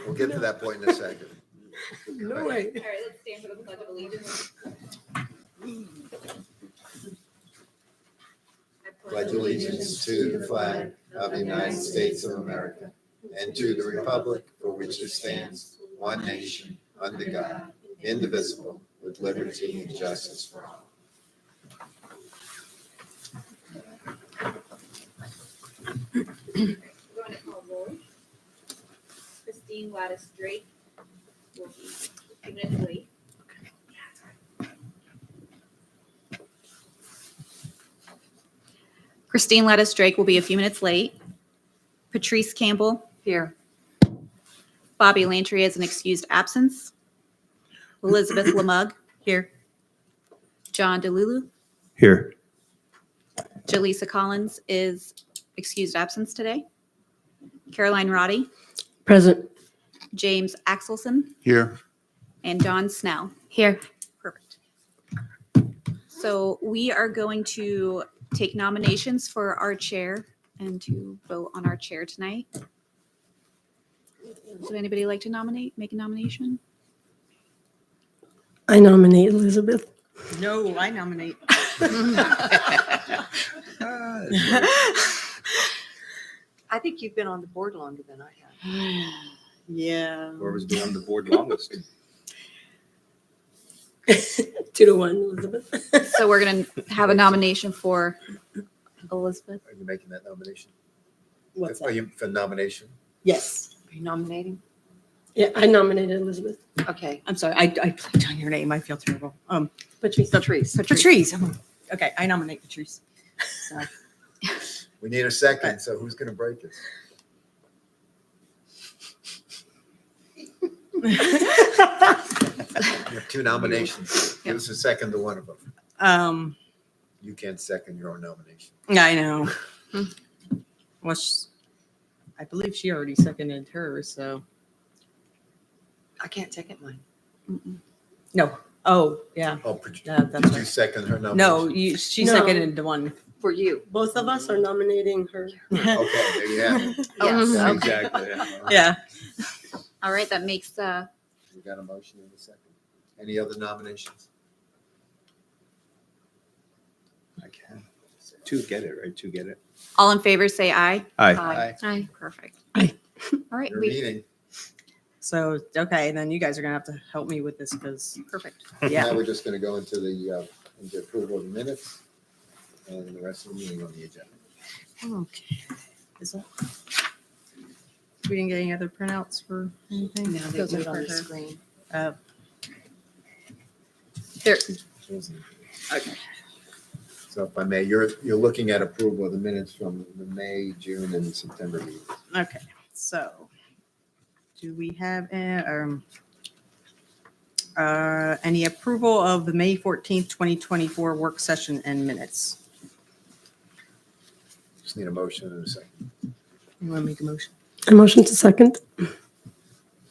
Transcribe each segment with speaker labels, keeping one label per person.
Speaker 1: We'll get to that point in a second.
Speaker 2: No way.
Speaker 3: All right, let's stand for the Pledge of Allegiance.
Speaker 1: Pledge allegiance to the flag of the United States of America and to the republic for which it stands, one nation, under God, indivisible, with liberty and justice for all.
Speaker 3: We're going to call roll. Christine Gladys Drake will be a few minutes late. Christine Lattis Drake will be a few minutes late. Patrice Campbell.
Speaker 2: Here.
Speaker 3: Bobby Lantry is an excused absence. Elizabeth Lamug. Here. John DeLulu.
Speaker 4: Here.
Speaker 3: Jaleesa Collins is excused absence today. Caroline Roddy.
Speaker 2: Present.
Speaker 3: James Axelson.
Speaker 4: Here.
Speaker 3: And John Snell.
Speaker 2: Here.
Speaker 3: Perfect. So we are going to take nominations for our chair and to vote on our chair tonight. Would anybody like to make a nomination?
Speaker 2: I nominate Elizabeth.
Speaker 5: No, I nominate.
Speaker 6: I think you've been on the board longer than I have.
Speaker 5: Yeah.
Speaker 4: Whoever's been on the board longest.
Speaker 2: 2-1, Elizabeth.
Speaker 3: So we're going to have a nomination for Elizabeth.
Speaker 1: Are you making that nomination?
Speaker 5: What's
Speaker 1: Are
Speaker 5: that?
Speaker 1: you for nomination?
Speaker 5: Yes.
Speaker 6: Are you nominating?
Speaker 2: Yeah, I nominated Elizabeth.
Speaker 6: Okay.
Speaker 5: I'm sorry. I clicked on your name. I feel terrible.
Speaker 2: Patrice.
Speaker 6: Patrice.
Speaker 5: Patrice. Okay, I nominate Patrice. So,
Speaker 1: We need a second, so who's going to break it? You have two nominations. Give us a second to one of them. You can't second your own nomination.
Speaker 5: I know. Well, I believe she already seconded hers, so
Speaker 6: I can't second mine.
Speaker 5: no. Oh, yeah.
Speaker 1: Oh,
Speaker 5: That's
Speaker 1: did you
Speaker 5: right.
Speaker 1: second her nomination?
Speaker 5: No, she
Speaker 2: No.
Speaker 5: seconded the one.
Speaker 6: For you.
Speaker 2: Both of us are nominating her.
Speaker 1: Okay, there you have it.
Speaker 6: Yes.
Speaker 1: Yeah,
Speaker 4: Exactly.
Speaker 5: Yeah.
Speaker 3: All right, that makes
Speaker 1: We got a motion in a second. Any other nominations?
Speaker 4: I can. Two get it, right? Two get it.
Speaker 3: all in favor, say aye.
Speaker 4: Aye.
Speaker 1: Aye.
Speaker 3: Aye. Perfect.
Speaker 2: Aye.
Speaker 3: All right,
Speaker 1: Your
Speaker 3: we
Speaker 1: meeting.
Speaker 5: So, okay, then you guys are going to have to help me with this because,
Speaker 3: perfect.
Speaker 5: yeah.
Speaker 1: Now we're just going to go into the approval of the minutes and the rest of the meeting on the agenda.
Speaker 5: Okay. Is that? We didn't get any other printouts for anything?
Speaker 6: Now they
Speaker 3: Those
Speaker 6: do
Speaker 3: are
Speaker 6: it on
Speaker 3: for
Speaker 6: the
Speaker 3: her.
Speaker 6: screen.
Speaker 3: There,
Speaker 5: Okay.
Speaker 1: So if I may, you're looking at approval of the minutes from the May, June, and September meetings.
Speaker 5: Okay, so do we have any approval of the May 14th, 2024 work session and minutes?
Speaker 1: Just need a motion in a second.
Speaker 5: You want to make a motion?
Speaker 2: A motion to second.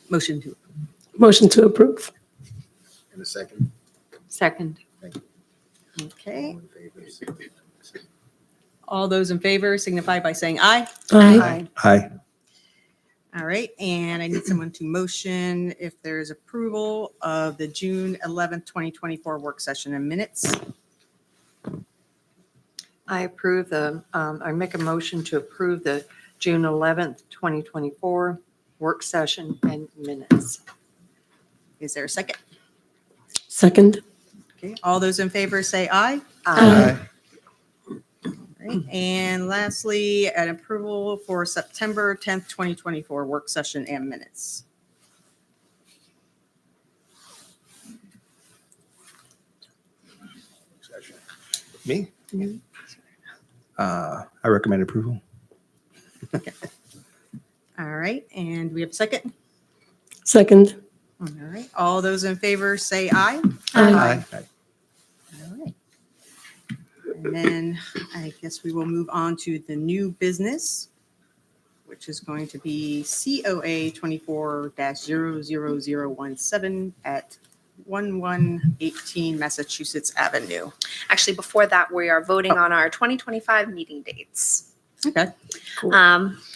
Speaker 5: Motion to.
Speaker 2: Motion to approve.
Speaker 1: In a second.
Speaker 6: Second.
Speaker 5: Okay,
Speaker 1: All in favor, signify by saying
Speaker 5: all those in favor signify by saying aye.
Speaker 2: Aye.
Speaker 4: Aye.
Speaker 5: All right, and I need someone to motion if there's approval of the June 11th, 2024 work session and minutes.
Speaker 6: I approve I make a motion to approve the June 11th, 2024 work session and minutes.
Speaker 5: Is there a second?
Speaker 2: Second.
Speaker 5: Okay, all those in favor say aye.
Speaker 2: Aye.
Speaker 5: Right. And lastly, an approval for September 10th, 2024 work session and minutes.
Speaker 4: Me? I recommend approval.
Speaker 5: All right, and we have a second?
Speaker 2: Second.
Speaker 5: All right, all those in favor say aye.
Speaker 2: Aye.
Speaker 5: All right. And then I guess we will move on to the new business, which is going to be COA 24-00017 at 1118 Massachusetts Avenue.
Speaker 7: Actually, before that, we are voting on our 2025 meeting dates.
Speaker 5: Okay.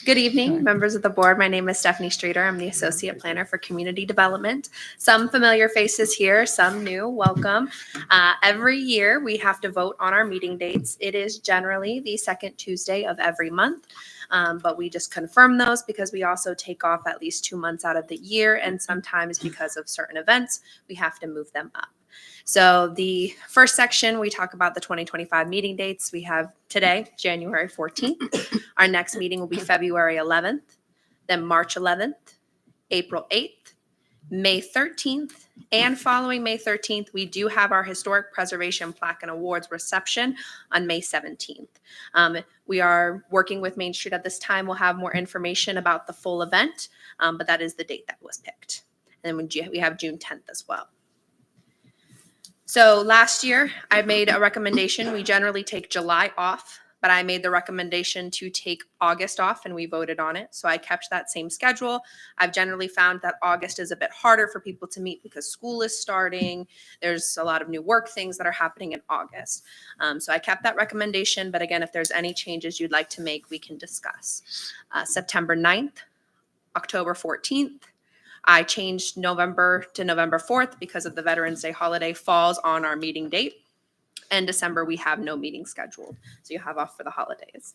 Speaker 7: Good evening, members of the board. My name is Stephanie Streeter. I'm the Associate Planner for Community Development. Some familiar faces here, some new. Welcome. Every year, we have to vote on our meeting dates. It is generally the second Tuesday of every month, but we just confirm those because we also take off at least 2 months out of the year, and sometimes because of certain events, we have to move them up. So the first section, we talk about the 2025 meeting dates. We have today, January 14th. Our next meeting will be February 11th, then March 11th, April 8th, May 13th, and following May 13th, we do have our Historic Preservation Plaque and Awards reception on May 17th. We are working with Main Street at this time. We'll have more information about the full event, but that is the date that was picked. And then we have June 10th as well. So last year, I made a recommendation. We generally take July off, but I made the recommendation to take August off, and we voted on it. So I kept that same schedule. I've generally found that August is a bit harder for people to meet because school is starting. There's a lot of new work things that are happening in August. So I kept that recommendation. But again, if there's any changes you'd like to make, we can discuss. September 9th, October 14th. I changed November to November 4th because of the Veterans Day holiday falls on our meeting date. And December, we have no meeting scheduled. So you have off for the holidays.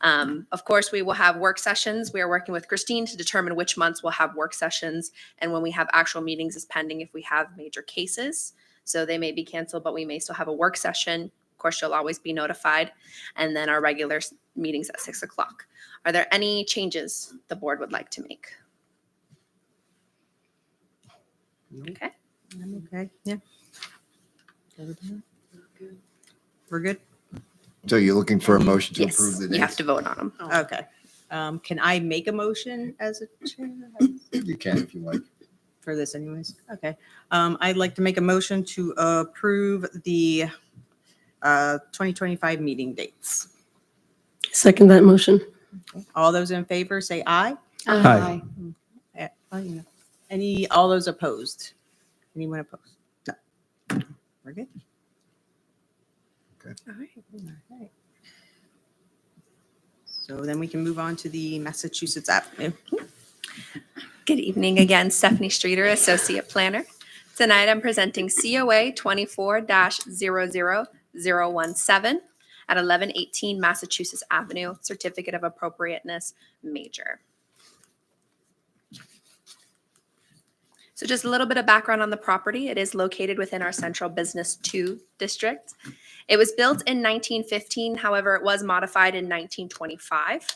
Speaker 7: Of course, we will have work sessions. We are working with Christine to determine which months we'll have work sessions. And when we have actual meetings is pending if we have major cases. So they may be canceled, but we may still have a work session. Of course, you'll always be notified. And then our regular meetings at 6 o'clock. Are there any changes the board would like to make? Okay.
Speaker 5: I'm okay. Yeah. We're good?
Speaker 1: So you're looking for a motion to
Speaker 7: Yes,
Speaker 1: approve the
Speaker 7: you have
Speaker 1: dates?
Speaker 7: to vote on them.
Speaker 5: Okay. Can I make a motion as a chair
Speaker 1: You can if you like.
Speaker 5: for this anyways? Okay. I'd like to make a motion to approve the 2025 meeting dates.
Speaker 2: Second that motion.
Speaker 5: All those in favor say aye.
Speaker 4: Aye.
Speaker 5: All those opposed? Anyone opposed? No. We're good.
Speaker 7: All right.
Speaker 5: All right. So then we can move on to the Massachusetts Avenue.
Speaker 7: Good evening again, Stephanie Streeter, Associate Planner. Tonight I'm presenting COA 24-00017 at 1118 Massachusetts Avenue, Certificate of Appropriateness Major. So just a little bit of background on the property. It is located within our Central Business 2 district. It was built in 1915, however, it was modified in 1925.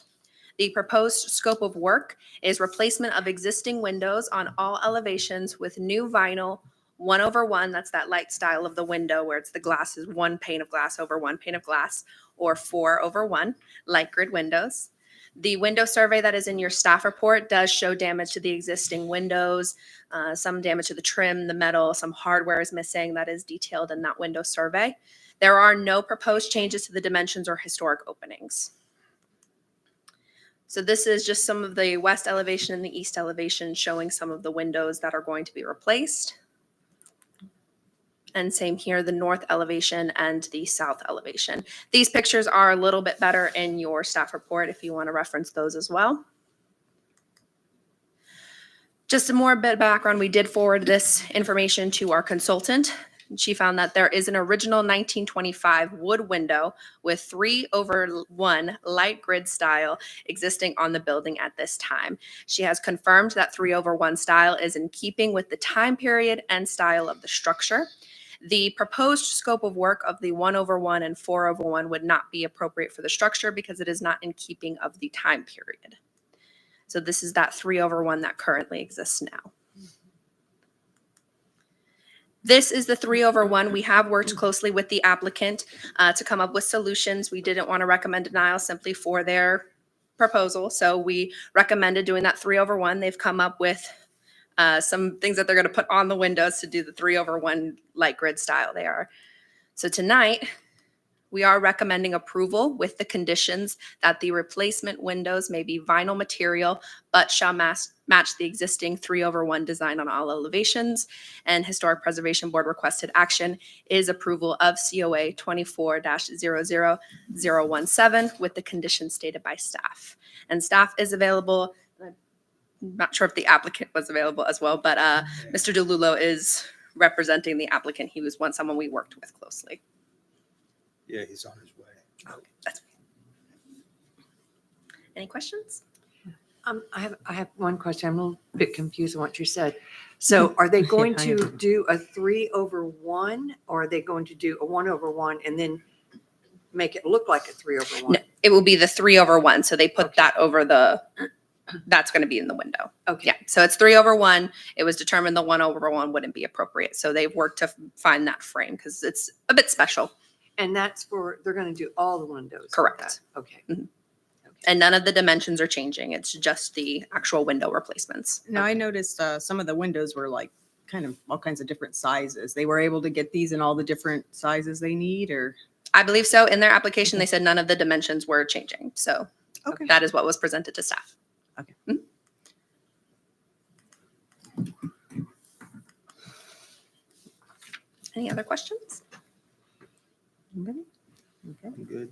Speaker 7: The proposed scope of work is replacement of existing windows on all elevations with new vinyl 1/1, that's that light style of the window where it's the glass is one pane of glass over one pane of glass, or 4/1 light grid windows. The window survey that is in your staff report does show damage to the existing windows, some damage to the trim, the metal, some hardware is missing that is detailed in that window survey. There are no proposed changes to the dimensions or historic openings. So this is just some of the west elevation and the east elevation showing some of the windows that are going to be replaced. And same here, the north elevation and the south elevation. These pictures are a little bit better in your staff report if you want to reference those as well. Just some more bit of background, we did forward this information to our consultant. She found that there is an original 1925 wood window with 3/1 light grid style existing on the building at this time. She has confirmed that 3/1 style is in keeping with the time period and style of the structure. The proposed scope of work of the 1/1 and 4/1 would not be appropriate for the structure because it is not in keeping of the time period. So this is that 3/1 that currently exists now. This is the 3/1. We have worked closely with the applicant to come up with solutions. We didn't want to recommend denial simply for their proposal. So we recommended doing that 3/1. They've come up with some things that they're going to put on the windows to do the 3/1 light grid style they are. So tonight, We are recommending approval with the conditions that the replacement windows may be vinyl material, but shall match the existing 3/1 design on all elevations. And Historic Preservation Board requested action is approval of COA 24-00017 with the conditions stated by staff. And staff is available. I'm not sure if the applicant was available as well, but Mr. DeLulo is representing the applicant. He was once someone we worked with closely.
Speaker 4: Yeah, he's on his way.
Speaker 7: That's Any questions?
Speaker 6: I have one question. I'm a little bit confused on what you said. So are they going
Speaker 5: I
Speaker 6: to
Speaker 5: am.
Speaker 6: do a 3/1 or are they going to do a 1/1 and then make it look like a 3/1?
Speaker 7: No, it will be the 3/1. So they put
Speaker 6: Okay.
Speaker 7: that over that's going to be in the window.
Speaker 6: Okay.
Speaker 7: Yeah. So it's 3/1. It was determined the 1/1 wouldn't be appropriate. So they've worked to find that frame because it's a bit special.
Speaker 6: And that's they're going to do all the windows. like
Speaker 7: Correct.
Speaker 6: that? Okay.
Speaker 7: Mhm. And none of the dimensions are changing. It's just the actual window replacements.
Speaker 5: Now, I noticed some of the windows were like kind of all kinds of different sizes. They were able to get these in all the different sizes they need, or?
Speaker 7: I believe so. In their application, they said none of the dimensions were changing. So
Speaker 5: Okay.
Speaker 7: that is what was presented to staff.
Speaker 5: Okay.
Speaker 7: Mhm. Any other questions?
Speaker 5: Anybody? Okay.
Speaker 4: I'm good.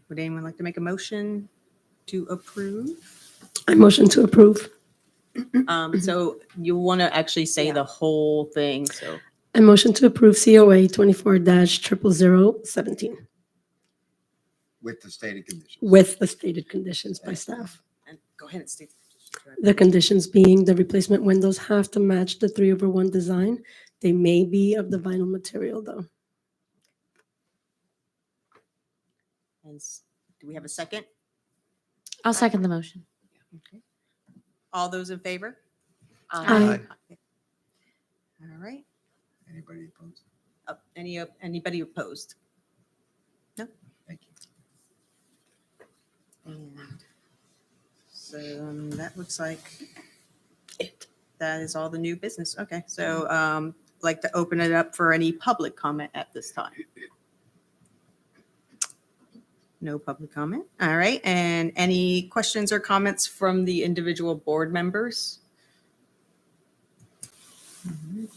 Speaker 5: Would anyone like to make a motion to approve?
Speaker 2: I motion to approve.
Speaker 5: So you want to actually say the whole thing, so.
Speaker 2: I motion to approve COA 24-00017
Speaker 1: With the stated conditions.
Speaker 2: with the stated conditions by staff.
Speaker 5: And go ahead and state.
Speaker 2: The conditions being the replacement windows have to match the 3/1 design. They may be of the vinyl material though.
Speaker 5: And do we have a second?
Speaker 8: I'll second the motion.
Speaker 5: Okay. All those in favor?
Speaker 2: Aye.
Speaker 5: All right.
Speaker 1: Anybody opposed?
Speaker 5: Anybody opposed? No?
Speaker 1: Thank you.
Speaker 5: And so that looks like that is all the new business. Okay, so like to open it up for any public comment at this time. No public comment. All right, and any questions or comments from the individual board members?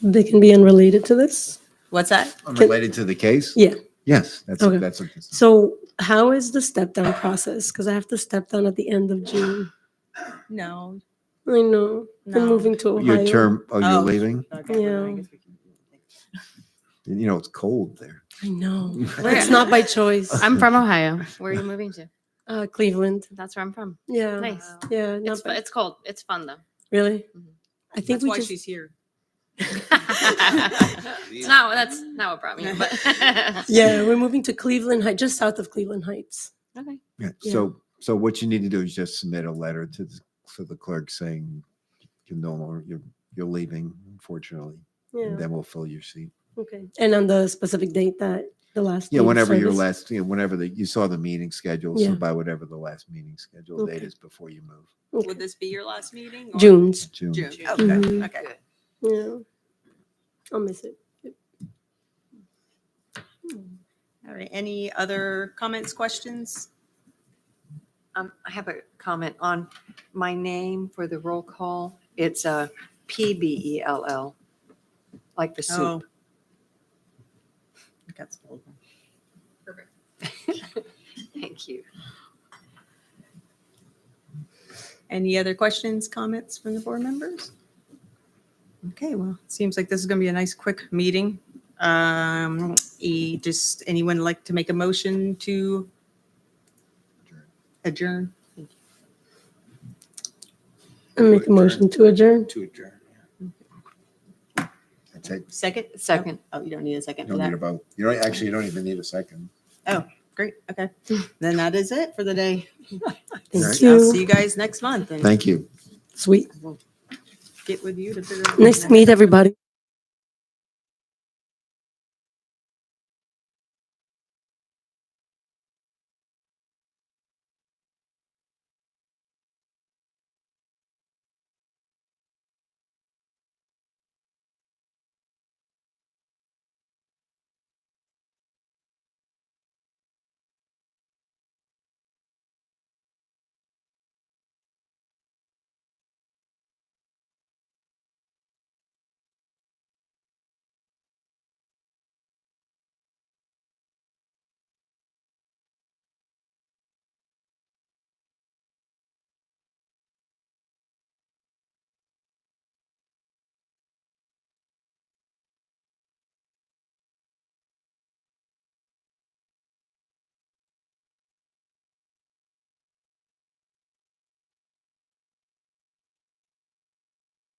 Speaker 2: They can be unrelated to this.
Speaker 5: What's that?
Speaker 1: Unrelated to the case?
Speaker 2: Yeah.
Speaker 1: Yes, that's,
Speaker 2: Okay.
Speaker 1: that's what this is.
Speaker 2: So how is the step down process? Because I have to step down at the end of June.
Speaker 5: No.
Speaker 2: I know. I'm
Speaker 5: No.
Speaker 2: moving to Ohio.
Speaker 1: Your term, oh, you're
Speaker 5: Oh.
Speaker 1: leaving?
Speaker 5: Okay, well, I
Speaker 2: Yeah.
Speaker 5: guess we can-
Speaker 1: You know, it's cold there.
Speaker 2: I know.
Speaker 8: Where-
Speaker 2: It's not by choice.
Speaker 8: I'm from Ohio. Where are you moving to?
Speaker 2: Cleveland.
Speaker 8: That's where I'm from.
Speaker 2: Yeah.
Speaker 8: Nice.
Speaker 2: Yeah. Not
Speaker 8: It's
Speaker 2: bad.
Speaker 8: it's cold. It's fun though.
Speaker 2: Really?
Speaker 8: Mhm.
Speaker 2: I think
Speaker 5: That's
Speaker 2: we
Speaker 5: why
Speaker 2: just.
Speaker 5: she's here.
Speaker 8: That's not what brought me here, but
Speaker 2: Yeah, we're moving to Cleveland Heights, just south of Cleveland Heights.
Speaker 8: okay.
Speaker 1: Yeah,
Speaker 2: Yeah.
Speaker 1: so what you need to do is just submit a letter to the clerk saying you no longer, you're leaving, unfortunately.
Speaker 2: Yeah.
Speaker 1: And then we'll fill your seat.
Speaker 2: Okay. And on the specific date that the last.
Speaker 1: Yeah,
Speaker 2: day of
Speaker 1: whenever your
Speaker 2: service-
Speaker 1: last, whenever you saw the meeting schedule, so
Speaker 2: Yeah.
Speaker 1: by whatever the last meeting schedule date
Speaker 2: Okay.
Speaker 1: is before you move.
Speaker 2: Okay.
Speaker 5: Would this be your last meeting? or-
Speaker 2: June's.
Speaker 1: June.
Speaker 5: June. Okay,
Speaker 2: Mhm.
Speaker 5: okay.
Speaker 6: Good.
Speaker 2: Yeah. I'll miss it.
Speaker 5: All right, any other comments, questions?
Speaker 6: I have a comment on my name for the roll call. It's PBELL, like the
Speaker 5: Oh.
Speaker 6: soup.
Speaker 5: I got spelled wrong.
Speaker 6: Thank you.
Speaker 5: Any other questions, comments from the board members? Okay, well, it seems like this is going to be a nice, quick meeting. Just anyone like to make a motion to adjourn?
Speaker 2: I make a motion to adjourn.
Speaker 4: To adjourn.
Speaker 1: That's it.
Speaker 5: Second?
Speaker 6: Second.
Speaker 5: Oh, you don't need a second
Speaker 1: You
Speaker 5: for
Speaker 1: don't need a
Speaker 5: that?
Speaker 1: vote. You don't, actually, you don't even need a second.
Speaker 5: Great, okay. Then that is it for the day.
Speaker 2: Thank
Speaker 1: Right.
Speaker 5: I'll see
Speaker 2: you.
Speaker 5: you guys next month and
Speaker 1: Thank you.
Speaker 2: Sweet.
Speaker 5: get with you to figure out.
Speaker 2: Nice to meet everybody.